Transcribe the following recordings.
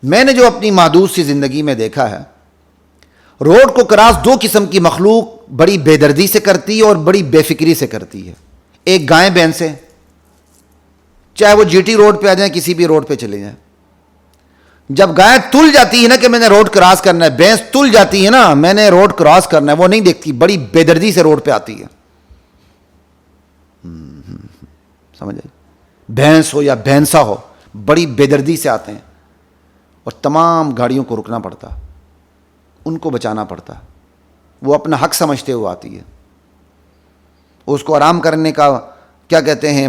میں نے جو اپنی محدود سی زندگی میں دیکھا ہے، روڈ کو کراس دو قسم کی مخلوق بڑی بے دردی سے کرتی ہے اور بڑی بے فکری سے کرتی ہے. ایک گائیں بین سے، چاہے وہ جی ٹی روڈ پہ آ جائیں، کسی بھی روڈ پہ چلے جائیں، جب گائے تل جاتی ہے نا کہ میں نے روڈ کراس کرنا ہے، بھینس تل جاتی ہے نا میں نے روڈ کراس کرنا ہے، وہ نہیں دیکھتی، بڑی بے دردی سے روڈ پہ آتی ہے. سمجھ آئی؟ بھینس ہو یا بھینسا ہو، بڑی بے دردی سے آتے ہیں اور تمام گاڑیوں کو رکنا پڑتا، ان کو بچانا پڑتا. وہ اپنا حق سمجھتے ہوئے آتی ہے، اس کو آرام کرنے کا کیا کہتے ہیں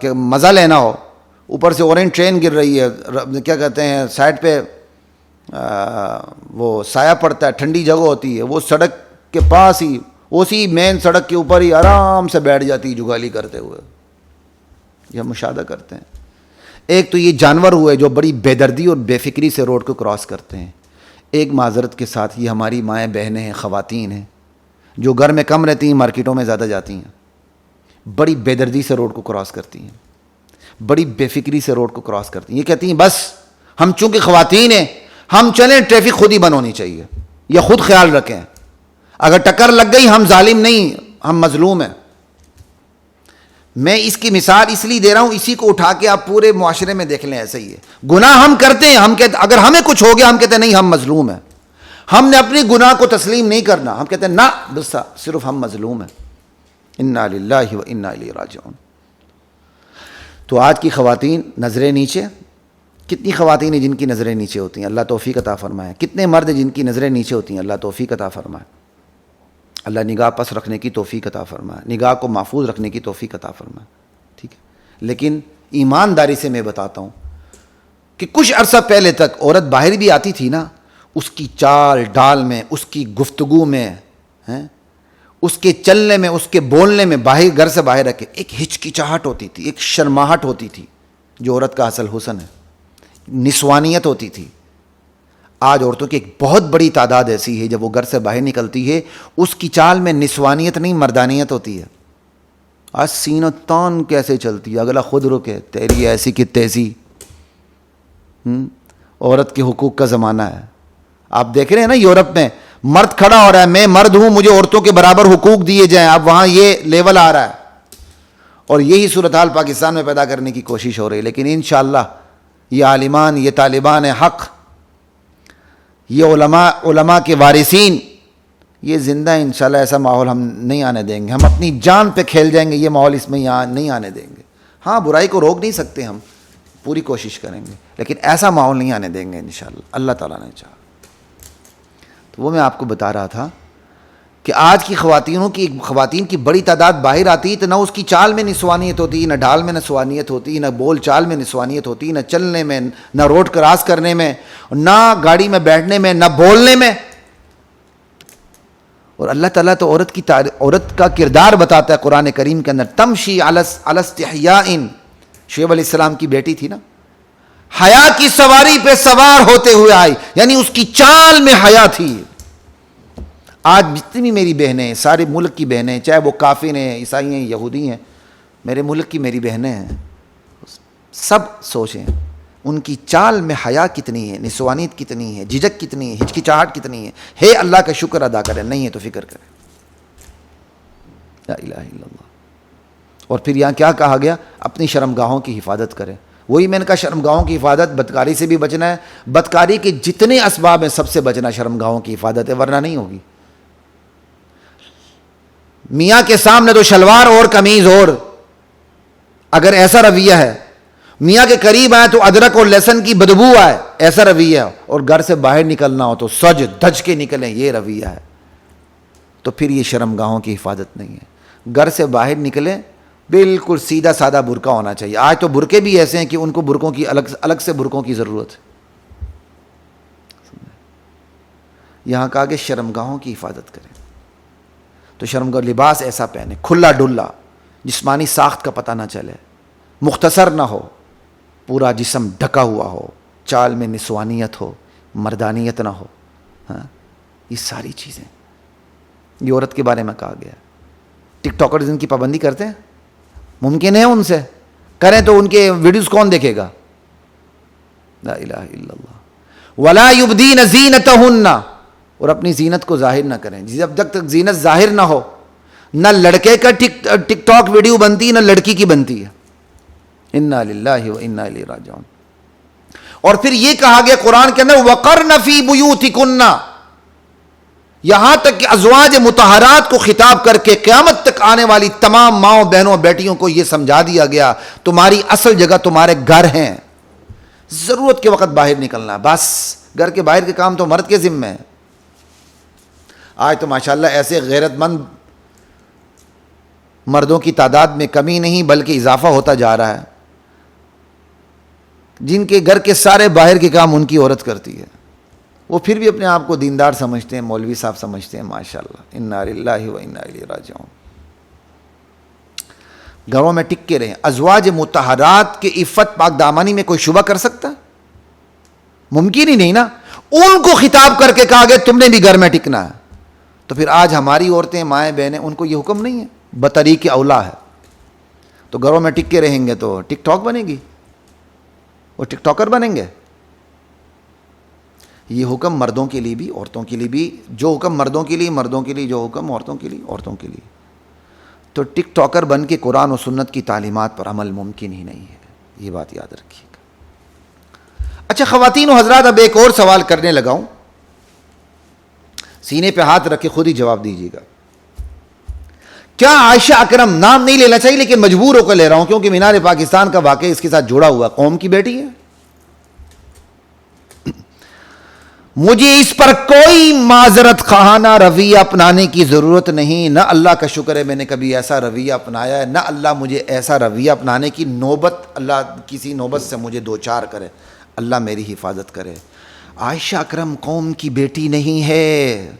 کہ مزہ لینا ہو، اوپر سے اورینج ٹرین گر رہی ہے، کیا کہتے ہیں سائڈ پہ وہ سایہ پڑتا ہے، ٹھنڈی جگہ ہوتی ہے، وہ سڑک کے پاس ہی اسی مین سڑک کے اوپر ہی آرام سے بیٹھ جاتی ہے جگالی کرتے ہوئے. یہ ہم مشاہدہ کرتے ہیں. ایک تو یہ جانور ہوئے جو بڑی بے دردی اور بے فکری سے روڈ کو کراس کرتے ہیں. ایک معذرت کے ساتھ یہ ہماری مائیں بہنیں ہیں، خواتین ہیں، جو گھر میں کم رہتی ہیں، مارکیٹوں میں زیادہ جاتی ہیں، بڑی بے دردی سے روڈ کو کراس کرتی ہیں، بڑی بے فکری سے روڈ کو کراس کرتی ہیں. یہ کہتی ہیں بس ہم چونکہ خواتین ہیں ہم چلیں، ٹریفک خود ہی بند ہونی چاہیے، یا خود خیال رکھیں، اگر ٹکر لگ گئی ہم ظالم نہیں، ہم مظلوم ہیں. میں اس کی مثال اس لیے دے رہا ہوں، اسی کو اٹھا کے آپ پورے معاشرے میں دیکھ لیں. ایسا ہی ہے، گناہ ہم کرتے ہیں، ہم کہتے اگر ہمیں کچھ ہو گیا ہم کہتے ہیں نہیں ہم مظلوم ہیں، ہم نے اپنی گناہ کو تسلیم نہیں کرنا، ہم کہتے ہیں نہ بس صرف ہم مظلوم ہیں. انا للہ و انا الیہ راجعون. تو آج کی خواتین نظریں نیچے، کتنی خواتین ہیں جن کی نظریں نیچے ہوتی ہیں، اللہ توفیق عطا فرمائے. کتنے مرد جن کی نظریں نیچے ہوتی ہیں، اللہ توفیق عطا فرمائے. اللہ نگاہ پس رکھنے کی توفیق عطا فرمائے، نگاہ کو محفوظ رکھنے کی توفیق عطا فرمائے. ٹھیک ہے، لیکن ایمانداری سے میں بتاتا ہوں کہ کچھ عرصہ پہلے تک عورت باہر بھی آتی تھی نا، اس کی چال ڈال میں، اس کی گفتگو میں، اس کے چلنے میں، اس کے بولنے میں، باہر گھر سے باہر رکھے ایک ہچکچاہٹ ہوتی تھی، ایک شرماہٹ ہوتی تھی جو عورت کا اصل حسن ہے، نسوانیت ہوتی تھی. آج عورتوں کی ایک بہت بڑی تعداد ایسی ہے جب وہ گھر سے باہر نکلتی ہے اس کی چال میں نسوانیت نہیں مردانیت ہوتی ہے. آج سینہ تان کیسے چلتی ہے، اگلا خود رکے، تیری ایسی کی تیزی. عورت کے حقوق کا زمانہ ہے. آپ دیکھ رہے ہیں نا یورپ میں مرد کھڑا ہو رہا ہے، میں مرد ہوں مجھے عورتوں کے برابر حقوق دیے جائیں. اب وہاں یہ لیول آ رہا ہے اور یہی صورتحال پاکستان میں پیدا کرنے کی کوشش ہو رہی ہے. لیکن انشاءاللہ یہ عالمان، یہ طالبان حق، یہ علماء کے وارثین، یہ زندہ انشاءاللہ ایسا ماحول ہم نہیں آنے دیں گے. ہم اپنی جان پہ کھیل جائیں گے، یہ ماحول اس میں نہیں آنے دیں گے. ہاں برائی کو روک نہیں سکتے، ہم پوری کوشش کریں گے، لیکن ایسا ماحول نہیں آنے دیں گے انشاءاللہ، اللہ تعالیٰ نے چاہا. تو وہ میں آپ کو بتا رہا تھا کہ آج کی خواتین کی بڑی تعداد باہر آتی ہے تو نہ اس کی چال میں نسوانیت ہوتی، نہ ڈھال میں نسوانیت ہوتی، نہ بول چال میں نسوانیت ہوتی، نہ چلنے میں، نہ روڈ کراس کرنے میں، نہ گاڑی میں بیٹھنے میں، نہ بولنے میں. اور اللہ تعالیٰ تو عورت کا کردار بتاتا ہے قرآن کریم کے اندر. تمشی علی استحیاء، شعیب علیہ السلام کی بیٹی تھی نا، حیا کی سواری پہ سوار ہوتے ہوئے آئی، یعنی اس کی چال میں حیا تھی. آج جتنی بھی میری بہنیں، سارے ملک کی بہنیں، چاہے وہ کافر ہیں، عیسائی ہیں، یہودی ہیں، میرے ملک کی میری بہنیں ہیں، سب سوچیں ان کی چال میں حیا کتنی ہے، نسوانیت کتنی ہے، جھجک کتنی ہے، ہچکچاہٹ کتنی ہے اللہ کا شکر ادا کریں، نہیں ہے تو فکر کریں. لا الہ الا اللہ. اور پھر یہاں کیا کہا گیا؟ اپنی شرمگاہوں کی حفاظت کریں. وہی میں نے کہا شرمگاہوں کی حفاظت، بدکاری سے بھی بچنا ہے. بدکاری کے جتنے اسباب ہیں سب سے بچنا شرمگاہوں کی حفاظت ہے، ورنہ نہیں ہوگی. میاں کے سامنے تو شلوار اور قمیض اور، اگر ایسا رویہ ہے، میاں کے قریب آئے تو ادرک اور لہسن کی بدبو آئے، ایسا رویہ ہے، اور گھر سے باہر نکلنا ہو تو سج دھج کے نکلیں، یہ رویہ ہے، تو پھر یہ شرمگاہوں کی حفاظت نہیں ہے. گھر سے باہر نکلیں بالکل سیدھا سادہ برقع ہونا چاہیے. آج تو برقعے بھی ایسے ہیں کہ ان کو برقعوں کی الگ سے برقعوں کی ضرورت ہے. یہاں کہا کہ شرمگاہوں کی حفاظت کریں، تو شرمگاہ لباس ایسا پہنے کھلا ڈلا، جسمانی ساخت کا پتہ نہ چلے، مختصر نہ ہو، پورا جسم ڈھکا ہوا ہو، چال میں نسوانیت ہو، مردانیت نہ ہو. یہ ساری چیزیں یہ عورت کے بارے میں کہا گیا. ٹک ٹاکرز ان کی پابندی کرتے ہیں؟ ممکن ہے ان سے کریں تو ان کے ویڈیوز کون دیکھے گا؟ لا الہ الا اللہ ولا یبدین زینتہن، اور اپنی زینت کو ظاہر نہ کریں. جب تک زینت ظاہر نہ ہو، نہ لڑکے کا ٹک ٹاک ویڈیو بنتی نہ لڑکی کی بنتی ہے. انا للہ و انا الیہ راجعون. اور پھر یہ کہا گیا قرآن کے اندر وقرن فی بیوتکن، یہاں تک کہ ازواج مطہرات کو خطاب کر کے قیامت تک آنے والی تمام ماؤں بہنوں بیٹیوں کو یہ سمجھا دیا گیا تمہاری اصل جگہ تمہارے گھر ہیں. ضرورت کے وقت باہر نکلنا، بس گھر کے باہر کے کام تو مرد کے ذمہ ہیں. آج تو ماشاءاللہ ایسے غیرت مند مردوں کی تعداد میں کمی نہیں بلکہ اضافہ ہوتا جا رہا ہے جن کے گھر کے سارے باہر کے کام ان کی عورت کرتی ہے. وہ پھر بھی اپنے آپ کو دیندار سمجھتے ہیں، مولوی صاحب سمجھتے ہیں. ماشاءاللہ انا للہ و انا الیہ راجعون. گھروں میں ٹک کے رہیں. ازواج مطہرات کے عفت پاک دامانی میں کوئی شبہ کر سکتا ہے؟ ممکن ہی نہیں نا. ان کو خطاب کر کے کہا گیا تم نے بھی گھر میں ٹکنا ہے. تو پھر آج ہماری عورتیں مائیں بہنیں ان کو یہ حکم نہیں ہے؟ بطریق اولا ہے. تو گھروں میں ٹک کے رہیں گے تو ٹک ٹاک بنے گی، وہ ٹک ٹاکر بنیں گے. یہ حکم مردوں کے لیے بھی عورتوں کے لیے بھی. جو حکم مردوں کے لیے مردوں کے لیے، جو حکم عورتوں کے لیے عورتوں کے لیے. تو ٹک ٹاکر بن کے قرآن و سنت کی تعلیمات پر عمل ممکن ہی نہیں ہے. یہ بات یاد رکھیے گا. اچھا خواتین و حضرات، اب ایک اور سوال کرنے لگا ہوں، سینے پہ ہاتھ رکھ کے خود ہی جواب دیجیے گا. کیا عائشہ اکرم، نام نہیں لینا چاہیے لیکن مجبور ہو کر لے رہا ہوں کیونکہ مینار پاکستان کا واقعہ اس کے ساتھ جڑا ہوا، قوم کی بیٹی ہے، مجھے اس پر کوئی معذرت خواہانہ رویہ اپنانے کی ضرورت نہیں. نہ اللہ کا شکر ہے میں نے کبھی ایسا رویہ اپنایا ہے، نہ اللہ مجھے ایسا رویہ اپنانے کی نوبت، اللہ کسی نوبت سے مجھے دوچار کرے. اللہ میری حفاظت کرے. عائشہ اکرم قوم کی بیٹی نہیں ہے.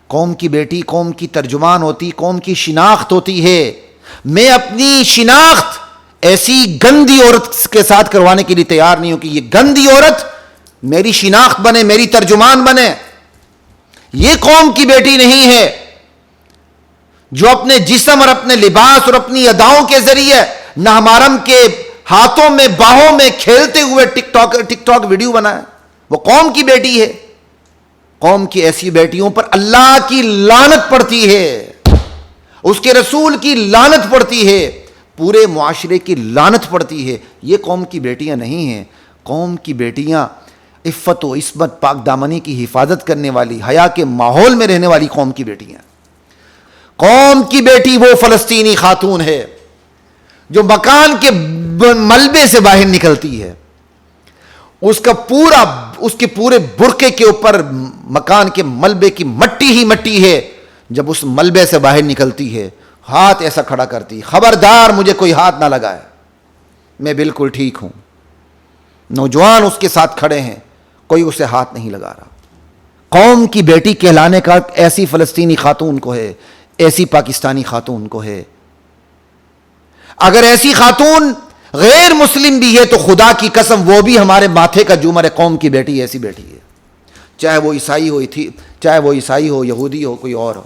قوم کی بیٹی قوم کی ترجمان ہوتی، قوم کی شناخت ہوتی ہے. میں اپنی شناخت ایسی گندی عورت کے ساتھ کروانے کے لیے تیار نہیں ہوں کہ یہ گندی عورت میری شناخت بنے، میری ترجمان بنے. یہ قوم کی بیٹی نہیں ہے جو اپنے جسم اور اپنے لباس اور اپنی اداؤں کے ذریعے نامحرم کے ہاتھوں میں باہوں میں کھیلتے ہوئے ٹک ٹاک ویڈیو بنائے. وہ قوم کی بیٹی ہے. قوم کی ایسی بیٹیوں پر اللہ کی لعنت پڑتی ہے، اس کے رسول کی لعنت پڑتی ہے، پورے معاشرے کی لعنت پڑتی ہے. یہ قوم کی بیٹیاں نہیں ہیں. قوم کی بیٹیاں عفت و عصمت پاک دامنی کی حفاظت کرنے والی، حیا کے ماحول میں رہنے والی قوم کی بیٹیاں. قوم کی بیٹی وہ فلسطینی خاتون ہے جو مکان کے ملبے سے باہر نکلتی ہے، اس کے پورے برقعے کے اوپر مکان کے ملبے کی مٹی ہی مٹی ہے. جب اس ملبے سے باہر نکلتی ہے ہاتھ ایسا کھڑا کرتی، خبردار مجھے کوئی ہاتھ نہ لگائے، میں بالکل ٹھیک ہوں. نوجوان اس کے ساتھ کھڑے ہیں، کوئی اسے ہاتھ نہیں لگا رہا. قوم کی بیٹی کہلانے کا ایسی فلسطینی خاتون کو ہے، ایسی پاکستانی خاتون کو ہے. اگر ایسی خاتون غیر مسلم بھی ہے تو خدا کی قسم وہ بھی ہمارے ماتھے کا جومر ہے. قوم کی بیٹی ایسی بیٹی ہے، چاہے وہ عیسائی ہو یہودی ہو کوئی اور ہو.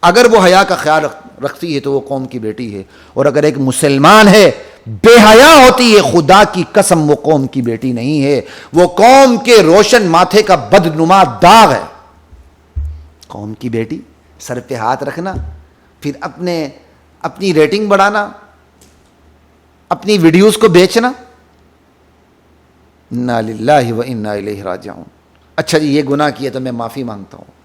اگر وہ حیا کا خیال رکھتی ہے تو وہ قوم کی بیٹی ہے. اور اگر ایک مسلمان ہے بے حیا ہوتی ہے، خدا کی قسم وہ قوم کی بیٹی نہیں ہے، وہ قوم کے روشن ماتھے کا بدنما داغ ہے. قوم کی بیٹی، سر پہ ہاتھ رکھنا، پھر اپنی ریٹنگ بڑھانا، اپنی ویڈیوز کو بیچنا. انا للہ و انا الیہ راجعون. اچھا جی یہ گناہ کیا تو میں معافی مانگتا ہوں.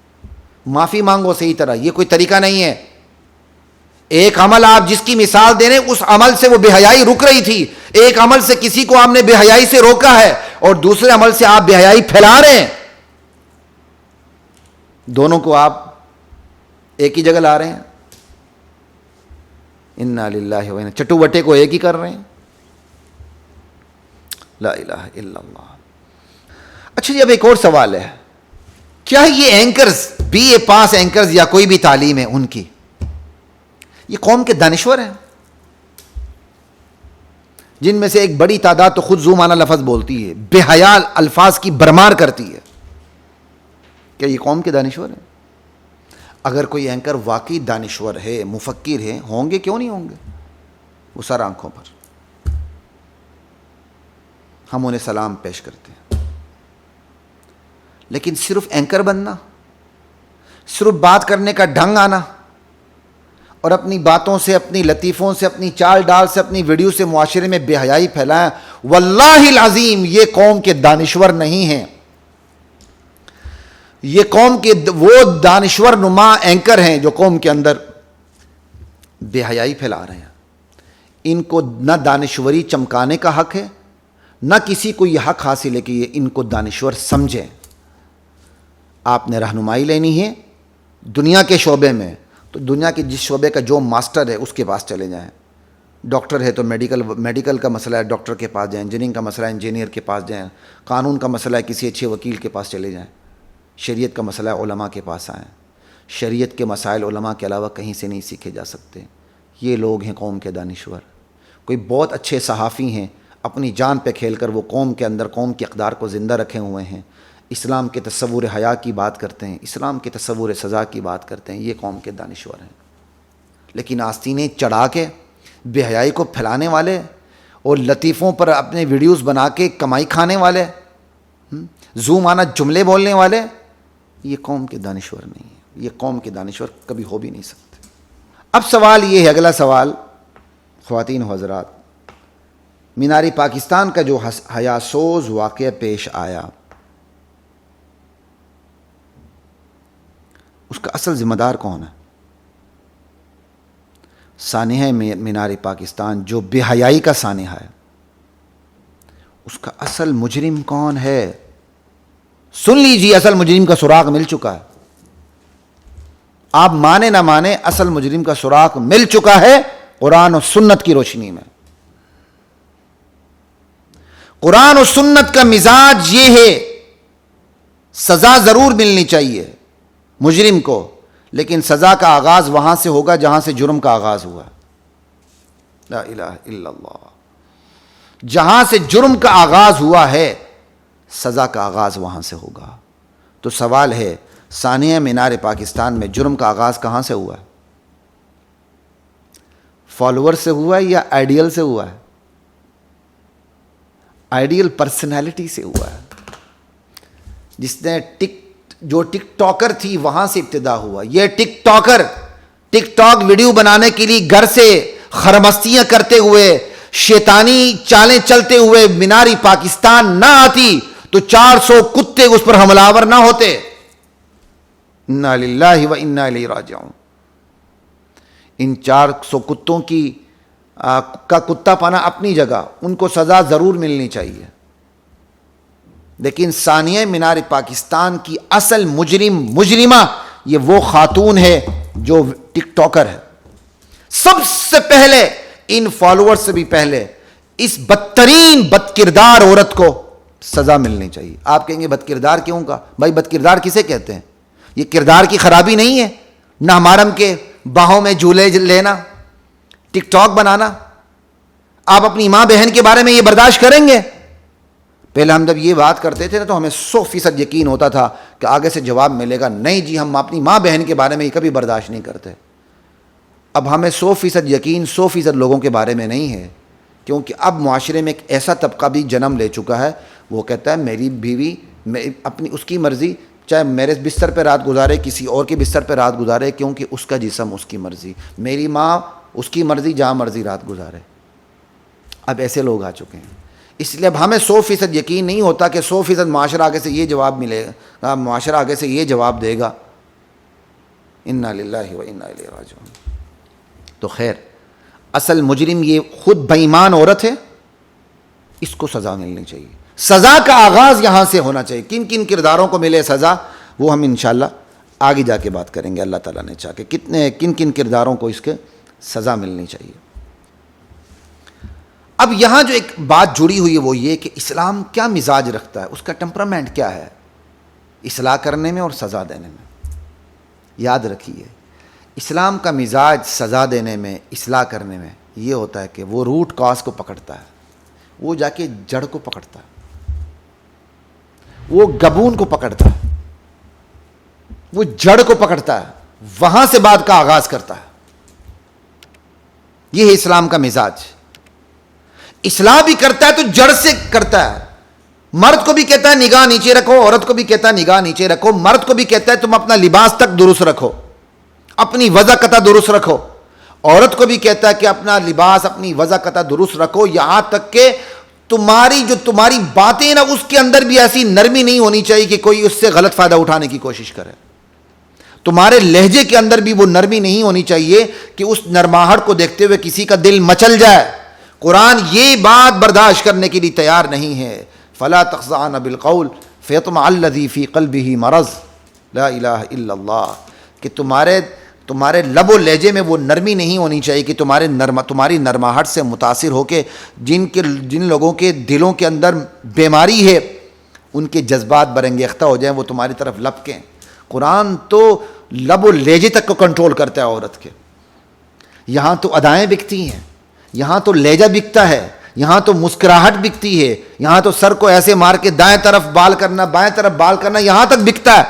معافی مانگو صحیح طرح، یہ کوئی طریقہ نہیں ہے. ایک عمل آپ جس کی مثال دے رہے ہیں اس عمل سے وہ بے حیائی رک رہی تھی. ایک عمل سے کسی کو آپ نے بے حیائی سے روکا ہے اور دوسرے عمل سے آپ بے حیائی پھیلا رہے ہیں. دونوں کو آپ ایک ہی جگہ لا رہے ہیں. انا للہ و انا، چٹو بٹے کو ایک ہی کر رہے ہیں. لا الہ الا اللہ. اچھا جی اب ایک اور سوال ہے، کیا یہ اینکرز BA پاس اینکرز یا کوئی بھی تعلیم ہے ان کی، یہ قوم کے دانشور ہیں جن میں سے ایک بڑی تعداد تو خود زو معنی لفظ بولتی ہے، بے حیا الفاظ کی برمار کرتی ہے. کیا یہ قوم کے دانشور ہیں؟ اگر کوئی اینکر واقعی دانشور ہے، مفکر ہے، ہوں گے کیوں نہیں ہوں گے، وہ سر آنکھوں پر. ہم انہیں سلام پیش کرتے ہیں. لیکن صرف اینکر بننا، صرف بات کرنے کا ڈھنگ آنا اور اپنی باتوں سے، اپنی لطیفوں سے، اپنی چال ڈال سے، اپنی ویڈیو سے معاشرے میں بے حیائی پھیلایا، واللہ العظیم یہ قوم کے دانشور نہیں ہیں. یہ قوم کے وہ دانشور نما اینکر ہیں جو قوم کے اندر بے حیائی پھیلا رہے ہیں. ان کو نہ دانشوری چمکانے کا حق ہے، نہ کسی کو یہ حق حاصل ہے کہ یہ ان کو دانشور سمجھیں. آپ نے رہنمائی لینی ہے دنیا کے شعبے میں، تو دنیا کے جس شعبے کا جو ماسٹر ہے اس کے پاس چلے جائیں. ڈاکٹر ہے تو میڈیکل کا مسئلہ ہے ڈاکٹر کے پاس جائیں، انجینئرنگ کا مسئلہ ہے انجینئر کے پاس جائیں، قانون کا مسئلہ ہے کسی اچھے وکیل کے پاس چلے جائیں، شریعت کا مسئلہ ہے علماء کے پاس آئیں. شریعت کے مسائل علماء کے علاوہ کہیں سے نہیں سیکھے جا سکتے. یہ لوگ ہیں قوم کے دانشور. کوئی بہت اچھے صحافی ہیں، اپنی جان پہ کھیل کر وہ قوم کے اندر قوم کی اقدار کو زندہ رکھے ہوئے ہیں، اسلام کے تصور حیا کی بات کرتے ہیں، اسلام کے تصور سزا کی بات کرتے ہیں. یہ قوم کے دانشور ہیں. لیکن آستینیں چڑھا کے بے حیائی کو پھیلانے والے اور لطیفوں پر اپنے ویڈیوز بنا کے کمائی کھانے والے، زوم آنا جملے بولنے والے، یہ قوم کے دانشور نہیں ہیں. یہ قوم کے دانشور کبھی ہو بھی نہیں سکتے. اب سوال یہ ہے، اگلا سوال خواتین و حضرات، مینار پاکستان کا جو حیاسوز واقعہ پیش آیا، اس کا اصل ذمہ دار کون ہے؟ سانحہ مینار پاکستان جو بے حیائی کا سانحہ ہے، اس کا اصل مجرم کون ہے؟ سن لیجیے، اصل مجرم کا سراغ مل چکا ہے. آپ مانے نہ مانے، اصل مجرم کا سراغ مل چکا ہے قرآن و سنت کی روشنی میں. قرآن و سنت کا مزاج یہ ہے، سزا ضرور ملنی چاہیے مجرم کو، لیکن سزا کا آغاز وہاں سے ہوگا جہاں سے جرم کا آغاز ہوا. لا الہ الا اللہ. جہاں سے جرم کا آغاز ہوا ہے سزا کا آغاز وہاں سے ہوگا. تو سوال ہے، سانحہ مینار پاکستان میں جرم کا آغاز کہاں سے ہوا ہے؟ فالوور سے ہوا ہے یا آئیڈیل سے ہوا ہے؟ آئیڈیل پرسنالٹی سے ہوا ہے. جس نے جو ٹک ٹاکر تھی وہاں سے ابتدا ہوا. یہ ٹک ٹاکر ٹک ٹاک ویڈیو بنانے کے لیے گھر سے خرمستیاں کرتے ہوئے، شیطانی چالیں چلتے ہوئے مینار پاکستان نہ آتی تو 400 کتے اس پر حملہ نہ ہوتے. انا للہ و انا الیہ راجعون. ان 400 کتوں کا کتا پانا اپنی جگہ، ان کو سزا ضرور ملنی چاہیے. لیکن سانحہ مینار پاکستان کی اصل مجرمہ یہ وہ خاتون ہے جو ٹک ٹاکر ہے. سب سے پہلے، ان فالوور سے بھی پہلے، اس بدترین بد کردار عورت کو سزا ملنی چاہیے. آپ کہیں گے بد کردار کیوں کا؟ بھائی بد کردار کسے کہتے ہیں؟ یہ کردار کی خرابی نہیں ہے، نہ محرم کے باہوں میں جھولے لینا، ٹک ٹاک بنانا. آپ اپنی ماں بہن کے بارے میں یہ برداشت کریں گے؟ پہلے ہم جب یہ بات کرتے تھے نا تو ہمیں 100% یقین ہوتا تھا کہ آگے سے جواب ملے گا، نہیں جی ہم اپنی ماں بہن کے بارے میں یہ کبھی برداشت نہیں کرتے. اب ہمیں 100% یقین 100% لوگوں کے بارے میں نہیں ہے، کیونکہ اب معاشرے میں ایک ایسا طبقہ بھی جنم لے چکا ہے، وہ کہتا ہے میری بیوی اپنی اس کی مرضی، چاہے میرے بستر پہ رات گزارے، کسی اور کے بستر پہ رات گزارے، کیونکہ اس کا جسم اس کی مرضی. میری ماں اس کی مرضی، جہاں مرضی رات گزارے. اب ایسے لوگ آ چکے ہیں. اس لیے اب ہمیں 100% یقین نہیں ہوتا کہ 100% معاشرہ آگے سے یہ جواب ملے گا، معاشرہ آگے سے یہ جواب دے گا. انا للہ و انا الیہ راجعون. تو خیر، اصل مجرم یہ خود بے ایمان عورت ہے، اس کو سزا ملنی چاہیے. سزا کا آغاز یہاں سے ہونا چاہیے. کن کن کرداروں کو ملے سزا، وہ ہم انشاءاللہ آگے جا کے بات کریں گے. اللہ تعالیٰ نے چاہ کے کن کن کرداروں کو اس کے سزا ملنی چاہیے. اب یہاں جو ایک بات جڑی ہوئی ہے وہ یہ کہ اسلام کیا مزاج رکھتا ہے، اس کا ٹیمپرامنٹ کیا ہے اصلاح کرنے میں اور سزا دینے میں. یاد رکھیے، اسلام کا مزاج سزا دینے میں، اصلاح کرنے میں یہ ہوتا ہے کہ وہ روٹ کاز کو پکڑتا ہے، وہ جا کے جڑ کو پکڑتا ہے، وہ گبون کو پکڑتا ہے، وہ جڑ کو پکڑتا ہے، وہاں سے بات کا آغاز کرتا ہے. یہ ہے اسلام کا مزاج. اصلاح بھی کرتا ہے تو جڑ سے کرتا ہے. مرد کو بھی کہتا ہے نگاہ نیچے رکھو, عورت کو بھی کہتا ہے نگاہ نیچے رکھو. مرد کو بھی کہتا ہے تم اپنا لباس تک درست رکھو, اپنی وضع قطع درست رکھو. عورت کو بھی کہتا ہے کہ اپنا لباس, اپنی وضع قطع درست رکھو, یہاں تک کہ تمہاری باتیں نا, اس کے اندر بھی ایسی نرمی نہیں ہونی چاہیے کہ کوئی اس سے غلط فائدہ اٹھانے کی کوشش کرے. تمہارے لہجے کے اندر بھی وہ نرمی نہیں ہونی چاہیے کہ اس نرماہٹ کو دیکھتے ہوئے کسی کا دل مچل جائے. قرآن یہ بات برداشت کرنے کے لیے تیار نہیں ہے. فلا تخضعن بالقول فیطمع الذی فی قلبہ مرض لا الہ الا اللہ, کہ تمہارے لب و لہجے میں وہ نرمی نہیں ہونی چاہیے کہ تمہاری نرماہٹ سے متاثر ہو کے جن لوگوں کے دلوں کے اندر بیماری ہے ان کے جذبات برانگیختہ ہو جائیں, وہ تمہاری طرف لپکیں. قرآن تو لب و لہجے تک کو کنٹرول کرتا ہے عورت کے. یہاں تو ادائیں بکتی ہیں, یہاں تو لہجہ بکتا ہے, یہاں تو مسکراہٹ بکتی ہے, یہاں تو سر کو ایسے مار کے دائیں طرف بال کرنا, بائیں طرف بال کرنا, یہاں تک بکتا ہے.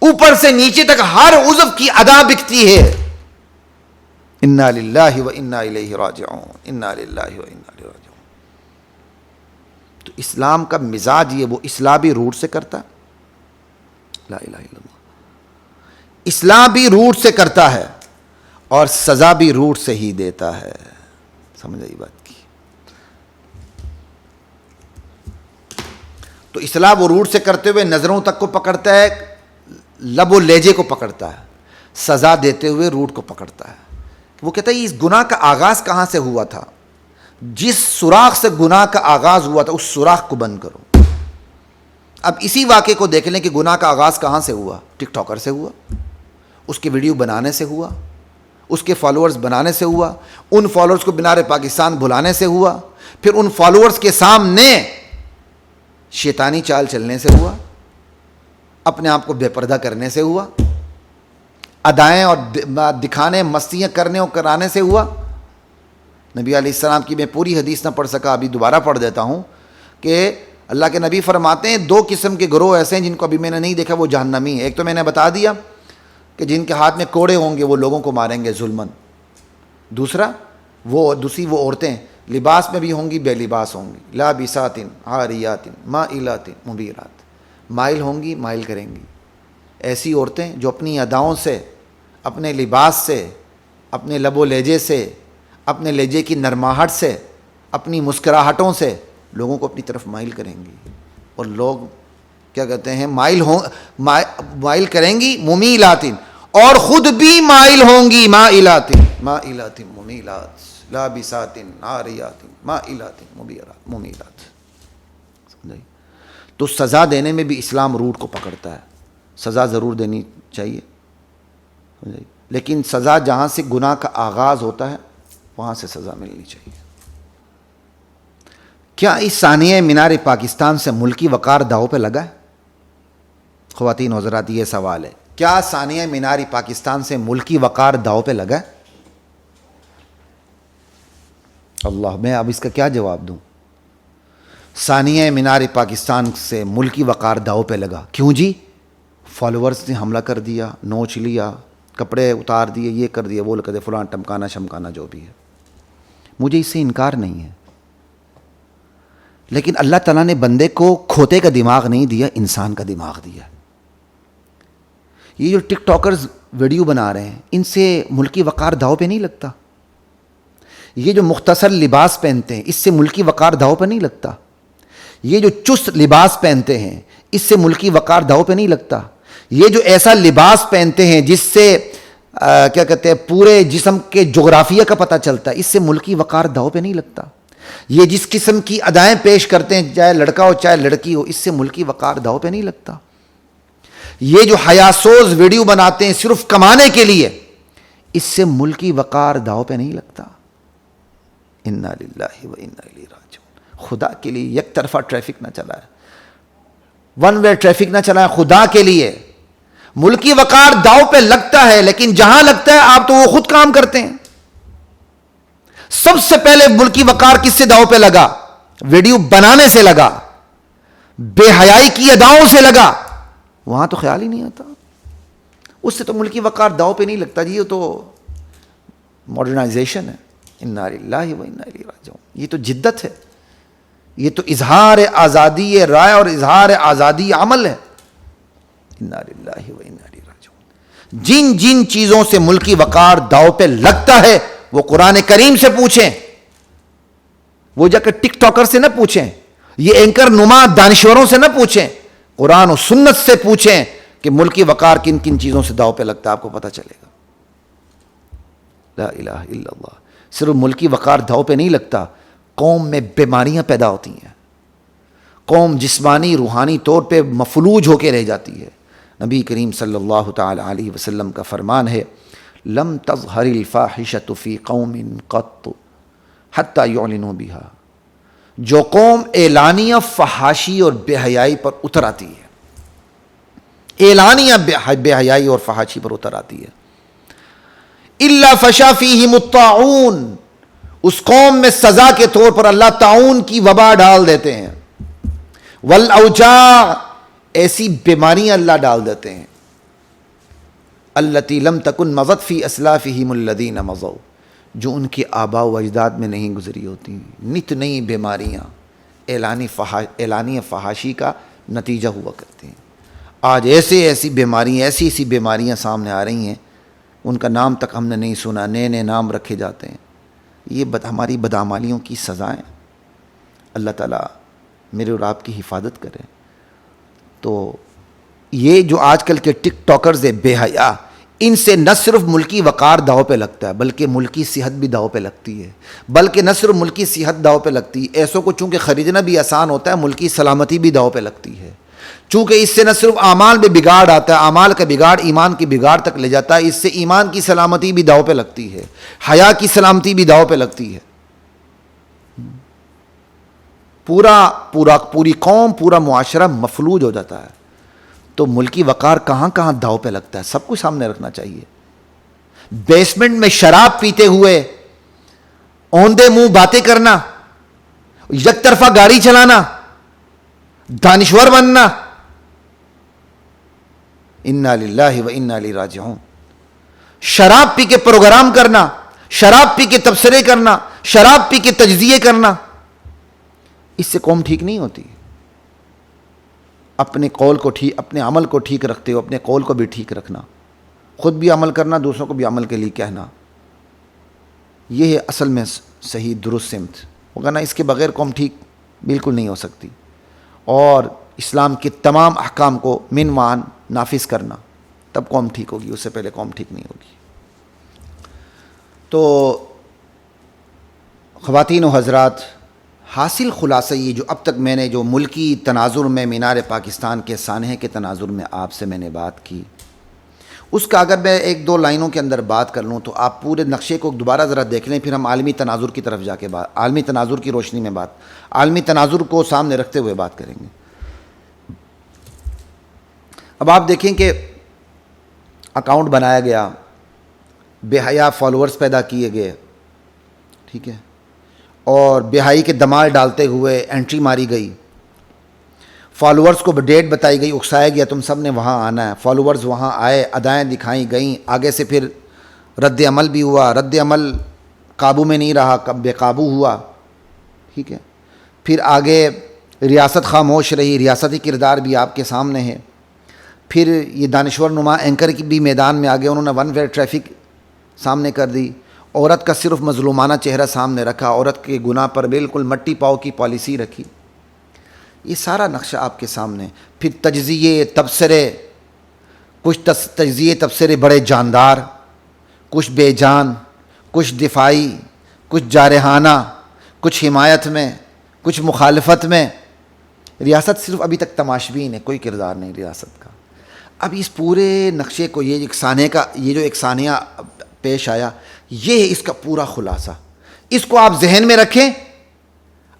اوپر سے نیچے تک ہر عضو کی ادا بکتی ہے. انا للہ و انا الیہ راجعون, انا للہ و انا الیہ راجعون. تو اسلام کا مزاج یہ وہ اصلاح بھی روٹ سے کرتا ہے, لا الہ الا اللہ, اصلاح بھی روٹ سے کرتا ہے اور سزا بھی روٹ سے ہی دیتا ہے. سمجھ آئی بات کی؟ تو اصلاح وہ روٹ سے کرتے ہوئے نظروں تک کو پکڑتا ہے, لب و لہجے کو پکڑتا ہے. سزا دیتے ہوئے روٹ کو پکڑتا ہے. وہ کہتا ہے اس گناہ کا آغاز کہاں سے ہوا تھا, جس سوراخ سے گناہ کا آغاز ہوا تھا اس سوراخ کو بند کرو. اب اسی واقعے کو دیکھ لیں کہ گناہ کا آغاز کہاں سے ہوا. ٹک ٹاکر سے ہوا, اس کی ویڈیو بنانے سے ہوا, اس کے فالوورز بنانے سے ہوا, ان فالوورز کو بنارے پاکستان بلانے سے ہوا, پھر ان فالوورز کے سامنے شیطانی چال چلنے سے ہوا, اپنے آپ کو بے پردہ کرنے سے ہوا, ادائیں اور دکھانے مستیاں کرنے اور کرانے سے ہوا. نبی علیہ السلام کی میں پوری حدیث نہ پڑھ سکا, ابھی دوبارہ پڑھ دیتا ہوں کہ اللہ کے نبی فرماتے ہیں دو قسم کے گروہ ایسے ہیں جن کو ابھی میں نے نہیں دیکھا, وہ جہنمی ہیں. ایک تو میں نے بتا دیا کہ جن کے ہاتھ میں کوڑے ہوں گے وہ لوگوں کو ماریں گے ظلماً. دوسری وہ عورتیں لباس میں بھی ہوں گی, بے لباس ہوں گی. لابسات عاریات مائلات ممیرات, مائل ہوں گی, مائل کریں گی. ایسی عورتیں جو اپنی اداؤں سے, اپنے لباس سے, اپنے لب و لہجے سے, اپنے لہجے کی نرماہٹ سے, اپنی مسکراہٹوں سے لوگوں کو اپنی طرف مائل کریں گی. اور لوگ کیا کہتے ہیں, مائل کریں گی. ممیلات, اور خود بھی مائل ہوں گی. مائلات ممیلات لابسات عاریات مائلات ممیرات. تو سزا دینے میں بھی اسلام روٹ کو پکڑتا ہے. سزا ضرور دینی چاہیے, لیکن سزا جہاں سے گناہ کا آغاز ہوتا ہے وہاں سے سزا ملنی چاہیے. کیا اس ثانیہ مینار پاکستان سے ملکی وقار داؤ پہ لگا ہے؟ خواتین و حضرات یہ سوال ہے, کیا ثانیہ مینار پاکستان سے ملکی وقار داؤ پہ لگا ہے؟ اللہ, میں اب اس کا کیا جواب دوں؟ ثانیہ مینار پاکستان سے ملکی وقار داؤ پہ لگا. کیوں جی؟ فالوورز نے حملہ کر دیا, نوچ لیا, کپڑے اتار دیے, یہ کر دیا, وہ کر دیا, فلاں ٹمکانا شمکانا جو بھی ہے. مجھے اس سے انکار نہیں ہے, لیکن اللہ تعالیٰ نے بندے کو کھوتے کا دماغ نہیں دیا, انسان کا دماغ دیا. یہ جو ٹک ٹاکرز ویڈیو بنا رہے ہیں ان سے ملکی وقار داؤ پہ نہیں لگتا. یہ جو مختصر لباس پہنتے ہیں اس سے ملکی وقار داؤ پہ نہیں لگتا. یہ جو چست لباس پہنتے ہیں اس سے ملکی وقار داؤ پہ نہیں لگتا. یہ جو ایسا لباس پہنتے ہیں جس سے کیا کہتے ہیں پورے جسم کے جغرافیہ کا پتہ چلتا ہے, اس سے ملکی وقار داؤ پہ نہیں لگتا. یہ جس قسم کی ادائیں پیش کرتے ہیں چاہے لڑکا ہو چاہے لڑکی ہو, اس سے ملکی وقار داؤ پہ نہیں لگتا. یہ جو حیاسوز ویڈیو بناتے ہیں صرف کمانے کے لیے, اس سے ملکی وقار داؤ پہ نہیں لگتا. انا للہ و انا الیہ راجعون. خدا کے لیے یک طرفہ ٹریفک نہ چلائے, ون وے ٹریفک نہ چلائے. خدا کے لیے ملکی وقار داؤ پہ لگتا ہے, لیکن جہاں لگتا ہے آپ تو وہ خود کام کرتے ہیں. سب سے پہلے ملکی وقار کس سے داؤ پہ لگا؟ ویڈیو بنانے سے لگا, بے حیائی کی اداؤں سے لگا. وہاں تو خیال ہی نہیں آتا, اس سے تو ملکی وقار داؤ پہ نہیں لگتا جی. یہ تو ماڈرنائزیشن ہے, انا للہ و انا الیہ راجعون. یہ تو جدت ہے, یہ تو اظہار آزادی رائے اور اظہار آزادی عمل ہے. انا للہ و انا الیہ راجعون. جن جن چیزوں سے ملکی وقار داؤ پہ لگتا ہے وہ قرآن کریم سے پوچھیں, وہ جا کر ٹک ٹاکر سے نہ پوچھیں, یہ اینکر نما دانشوروں سے نہ پوچھیں, قرآن و سنت سے پوچھیں کہ ملکی وقار کن کن چیزوں سے داؤ پہ لگتا ہے, آپ کو پتہ چلے گا. لا الہ الا اللہ. صرف ملکی وقار داؤ پہ نہیں لگتا, قوم میں بیماریاں پیدا ہوتی ہیں, قوم جسمانی روحانی طور پہ مفلوج ہو کے رہ جاتی ہے. نبی کریم صلی اللہ تعالی علیہ وسلم کا فرمان ہے, لم تظہر الفاحشۃ فی قوم قط حتی یعلنوا بها. جو قوم اعلانیہ فحاشی اور بے حیائی پر اتر آتی ہے, اعلانیہ بے حیائی اور فحاشی پر اتر آتی ہے, الا فشا فیہم الطاعون, اس قوم میں سزا کے طور پر اللہ طاعون کی وبا ڈال دیتے ہیں, والاوجاع, ایسی بیماریاں اللہ ڈال دیتے ہیں, التی لم تکن مضت فی اسلافہم الذین مضوا, جو ان کے آباء و اجداد میں نہیں گزری ہوتی. نت نئی بیماریاں اعلانی فحاشی کا نتیجہ ہوا کرتے ہیں. آج ایسی بیماریاں سامنے آ رہی ہیں, ان کا نام تک ہم نے نہیں سنا, نئے نئے نام رکھے جاتے ہیں. یہ ہماری بدعمالیوں کی سزائیں. اللہ تعالیٰ میرے اور آپ کی حفاظت کرے. تو یہ جو آج کل کے ٹک ٹاکرز ہیں بے حیا, ان سے نہ صرف ملکی وقار داؤ پہ لگتا ہے بلکہ ملکی صحت بھی داؤ پہ لگتی ہے. بلکہ نہ صرف ملکی صحت داؤ پہ لگتی ہے, ایسوں کو چونکہ خریدنا بھی آسان ہوتا ہے, ملکی سلامتی بھی داؤ پہ لگتی ہے. چونکہ اس سے نہ صرف اعمال میں بگاڑ آتا ہے, اعمال کا بگاڑ ایمان کی بگاڑ تک لے جاتا ہے, اس سے ایمان کی سلامتی بھی داؤ پہ لگتی ہے, حیا کی سلامتی بھی داؤ پہ لگتی ہے. پوری قوم, پورا معاشرہ مفلوج ہو جاتا ہے. تو ملکی وقار کہاں کہاں داؤ پہ لگتا ہے, سب کچھ سامنے رکھنا چاہیے. بیسمنٹ میں شراب پیتے ہوئے اوندے منہ باتیں کرنا, یک طرفہ گاڑی چلانا, دانشور بننا, انا للہ و انا الیہ راجعون. شراب پی کے پروگرام کرنا, شراب پی کے تبصرے کرنا, شراب پی کے تجزیے کرنا, اس سے قوم ٹھیک نہیں ہوتی. اپنے عمل کو ٹھیک رکھتے ہو, اپنے قول کو بھی ٹھیک رکھنا, خود بھی عمل کرنا, دوسروں کو بھی عمل کے لیے کہنا. یہ ہے اصل میں صحیح درست سمت. وگرنہ اس کے بغیر قوم ٹھیک بالکل نہیں ہو سکتی. اور اسلام کے تمام احکام کو من وعن نافذ کرنا, تب قوم ٹھیک ہوگی, اس سے پہلے قوم ٹھیک نہیں ہوگی. تو خواتین و حضرات, حاصل خلاصہ یہ جو اب تک میں نے جو ملکی تناظر میں مینار پاکستان کے سانحے کے تناظر میں آپ سے میں نے بات کی, اس کا اگر میں ایک دو لائنوں کے اندر بات کر لوں تو آپ پورے نقشے کو دوبارہ ذرا دیکھ لیں, پھر ہم عالمی تناظر کی طرف جا کے عالمی تناظر کی روشنی میں عالمی تناظر کو سامنے رکھتے ہوئے بات کریں گے. اب آپ دیکھیں کہ اکاؤنٹ بنایا گیا, بے حیا فالوورز پیدا کیے گئے, ٹھیک ہے, اور بے حیائی کے دمال ڈالتے ہوئے انٹری ماری گئی, فالوورز کو ڈیٹ بتائی گئی, اکسایا گیا تم سب نے وہاں آنا ہے. فالوورز وہاں آئے, ادائیں دکھائیں گئیں, آگے سے پھر رد عمل بھی ہوا, رد عمل قابو میں نہیں رہا, بے قابو ہوا, ٹھیک ہے. پھر آگے ریاست خاموش رہی, ریاستی کردار بھی آپ کے سامنے ہے. پھر یہ دانشور نما اینکر کی بھی میدان میں آگے, انہوں نے ون وے ٹریفک سامنے کر دی, عورت کا صرف مظلومانہ چہرہ سامنے رکھا, عورت کے گناہ پر بالکل مٹی پاؤ کی پالیسی رکھی. یہ سارا نقشہ آپ کے سامنے. پھر تجزیے تبصرے, کچھ تجزیے تبصرے بڑے جاندار, کچھ بے جان, کچھ دفاعی, کچھ جارحانہ, کچھ حمایت میں, کچھ مخالفت میں. ریاست صرف ابھی تک تماشبین ہے, کوئی کردار نہیں ریاست کا. اب اس پورے نقشے کو یہ جو ایک ثانیہ پیش آیا, یہ ہے اس کا پورا خلاصہ. اس کو آپ ذہن میں رکھیں.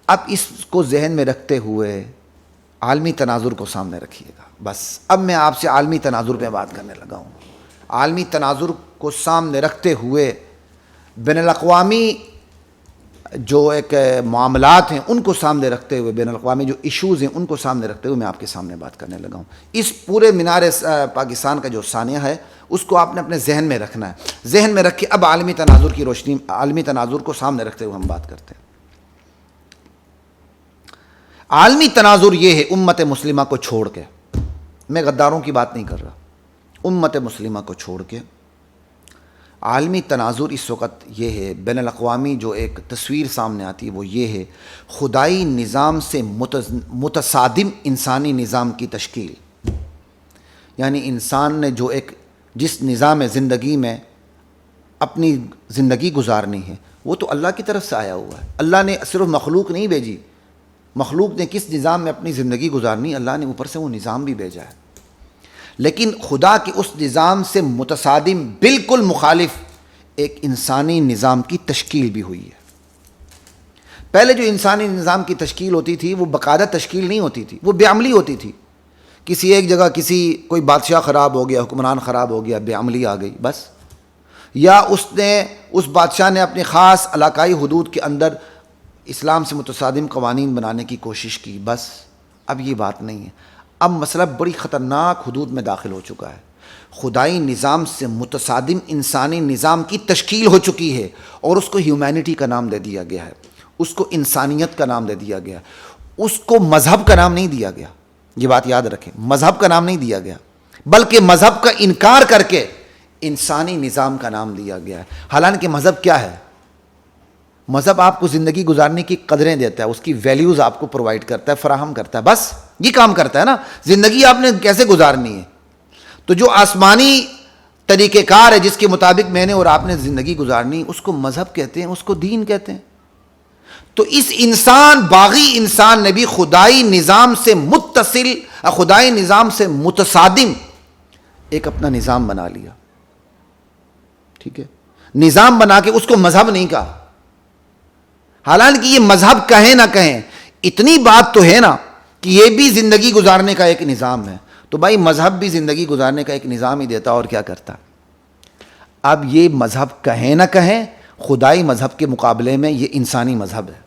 اب اس کو ذہن میں رکھتے ہوئے عالمی تناظر کو سامنے رکھیے گا. بس اب میں آپ سے عالمی تناظر پہ بات کرنے لگا ہوں. عالمی تناظر کو سامنے رکھتے ہوئے بین الاقوامی جو ایک معاملات ہیں ان کو سامنے رکھتے ہوئے، بین الاقوامی جو ایشوز ہیں ان کو سامنے رکھتے ہوئے میں آپ کے سامنے بات کرنے لگا ہوں. اس پورے مینار پاکستان کا جو ثانیہ ہے اس کو آپ نے اپنے ذہن میں رکھنا ہے. ذہن میں رکھ کے اب عالمی تناظر کی روشنی، عالمی تناظر کو سامنے رکھتے ہوئے ہم بات کرتے ہیں. عالمی تناظر یہ ہے امت مسلمہ کو چھوڑ کے، میں غداروں کی بات نہیں کر رہا، امت مسلمہ کو چھوڑ کے عالمی تناظر اس وقت یہ ہے، بین الاقوامی جو ایک تصویر سامنے آتی ہے وہ یہ ہے، خدائی نظام سے متصادم انسانی نظام کی تشکیل. یعنی انسان نے جو ایک جس نظام زندگی میں اپنی زندگی گزارنی ہے وہ تو اللہ کی طرف سے آیا ہوا ہے. اللہ نے صرف مخلوق نہیں بھیجی، مخلوق نے کس نظام میں اپنی زندگی گزارنی، اللہ نے اوپر سے وہ نظام بھی بھیجا ہے. لیکن خدا کے اس نظام سے متصادم بالکل مخالف ایک انسانی نظام کی تشکیل بھی ہوئی ہے. پہلے جو انسانی نظام کی تشکیل ہوتی تھی وہ باقاعدہ تشکیل نہیں ہوتی تھی، وہ بے عملی ہوتی تھی. کسی ایک جگہ کوئی بادشاہ خراب ہو گیا، حکمران خراب ہو گیا، بے عملی آ گئی بس، یا اس بادشاہ نے اپنے خاص علاقائی حدود کے اندر اسلام سے متصادم قوانین بنانے کی کوشش کی بس. اب یہ بات نہیں ہے، اب مسئلہ بڑی خطرناک حدود میں داخل ہو چکا ہے. خدائی نظام سے متصادم انسانی نظام کی تشکیل ہو چکی ہے اور اس کو ہیومینٹی کا نام دے دیا گیا ہے، اس کو انسانیت کا نام دے دیا گیا، اس کو مذہب کا نام نہیں دیا گیا. یہ بات یاد رکھیں، مذہب کا نام نہیں دیا گیا بلکہ مذہب کا انکار کر کے انسانی نظام کا نام دیا گیا ہے. حالانکہ مذہب کیا ہے؟ مذہب آپ کو زندگی گزارنے کی قدریں دیتا ہے، اس کی ویلیوز آپ کو پرووائڈ کرتا ہے، فراہم کرتا ہے، بس یہ کام کرتا ہے نا. زندگی آپ نے کیسے گزارنی ہے، تو جو آسمانی طریقہ کار ہے جس کے مطابق میں نے اور آپ نے زندگی گزارنی اس کو مذہب کہتے ہیں، اس کو دین کہتے ہیں. تو اس باغی انسان نے بھی خدائی نظام سے متصل، خدائی نظام سے متصادم ایک اپنا نظام بنا لیا. ٹھیک ہے، نظام بنا کے اس کو مذہب نہیں کہا. حالانکہ یہ مذہب کہیں نہ کہیں اتنی بات تو ہے نا کہ یہ بھی زندگی گزارنے کا ایک نظام ہے. تو بھائی مذہب بھی زندگی گزارنے کا ایک نظام ہی دیتا اور کیا کرتا. اب یہ مذہب کہیں نہ کہیں خدائی مذہب کے مقابلے میں یہ انسانی مذہب ہے.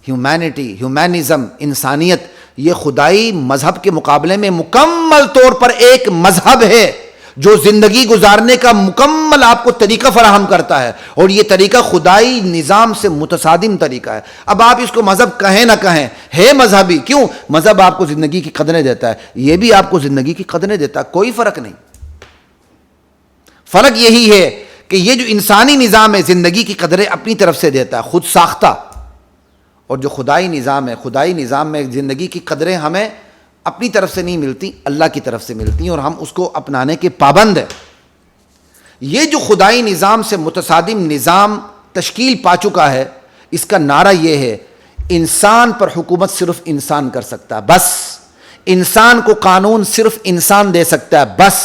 ہیومینٹی، ہیومینزم، انسانیت، یہ خدائی مذہب کے مقابلے میں مکمل طور پر ایک مذہب ہے جو زندگی گزارنے کا مکمل آپ کو طریقہ فراہم کرتا ہے، اور یہ طریقہ خدائی نظام سے متصادم طریقہ ہے. اب آپ اس کو مذہب کہیں نہ کہیں ہے مذہبی. کیوں؟ مذہب آپ کو زندگی کی قدریں دیتا ہے، یہ بھی آپ کو زندگی کی قدریں دیتا ہے، کوئی فرق نہیں. فرق یہی ہے کہ یہ جو انسانی نظام ہے زندگی کی قدریں اپنی طرف سے دیتا ہے، خود ساختہ، اور جو خدائی نظام ہے، خدائی نظام میں زندگی کی قدریں ہمیں اپنی طرف سے نہیں ملتی، اللہ کی طرف سے ملتی ہیں اور ہم اس کو اپنانے کے پابند ہیں. یہ جو خدائی نظام سے متصادم نظام تشکیل پا چکا ہے، اس کا نعرہ یہ ہے انسان پر حکومت صرف انسان کر سکتا ہے بس، انسان کو قانون صرف انسان دے سکتا ہے بس،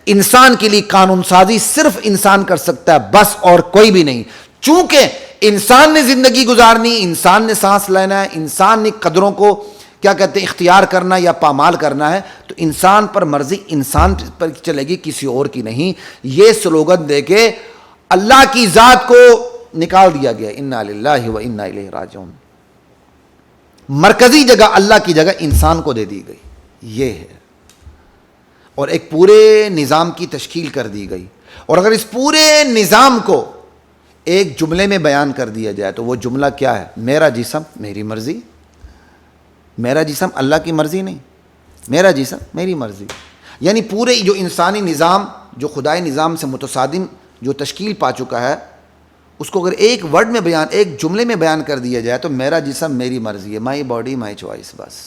انسان کے لیے قانون سازی صرف انسان کر سکتا ہے بس، اور کوئی بھی نہیں. چونکہ انسان نے زندگی گزارنی، انسان نے سانس لینا ہے، انسان نے قدروں کو کیا کہتے ہیں اختیار کرنا یا پامال کرنا ہے، تو انسان پر مرضی انسان پر چلے گی، کسی اور کی نہیں. یہ سلوگن دے کے اللہ کی ذات کو نکال دیا گیا، انا للہ و انا الیہ راجعون. مرکزی جگہ اللہ کی جگہ انسان کو دے دی گئی، یہ ہے. اور ایک پورے نظام کی تشکیل کر دی گئی. اور اگر اس پورے نظام کو ایک جملے میں بیان کر دیا جائے تو وہ جملہ کیا ہے؟ میرا جسم میری مرضی. میرا جسم اللہ کی مرضی نہیں، میرا جسم میری مرضی. یعنی پورے جو انسانی نظام جو خدائی نظام سے متصادم جو تشکیل پا چکا ہے، اس کو اگر ایک ورڈ میں بیان، ایک جملے میں بیان کر دیا جائے تو میرا جسم میری مرضی ہے، مائی باڈی مائی چوائس. بس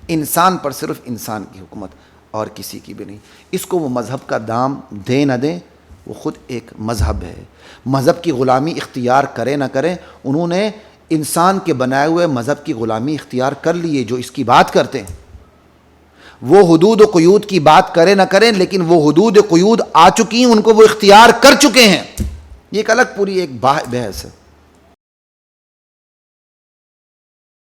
انسان پر صرف انسان کی حکومت اور کسی کی بھی نہیں. اس کو وہ مذہب کا دام دے نہ دیں، وہ خود ایک مذہب ہے. مذہب کی غلامی اختیار کرے نہ کریں، انہوں نے انسان کے بنائے ہوئے مذہب کی غلامی اختیار کر لیے. جو اس کی بات کرتے ہیں وہ حدود و قیود کی بات کرے نہ کریں، لیکن وہ حدود و قیود آ چکی ہیں، ان کو وہ اختیار کر چکے ہیں. یہ ایک الگ پوری ایک بحث ہے.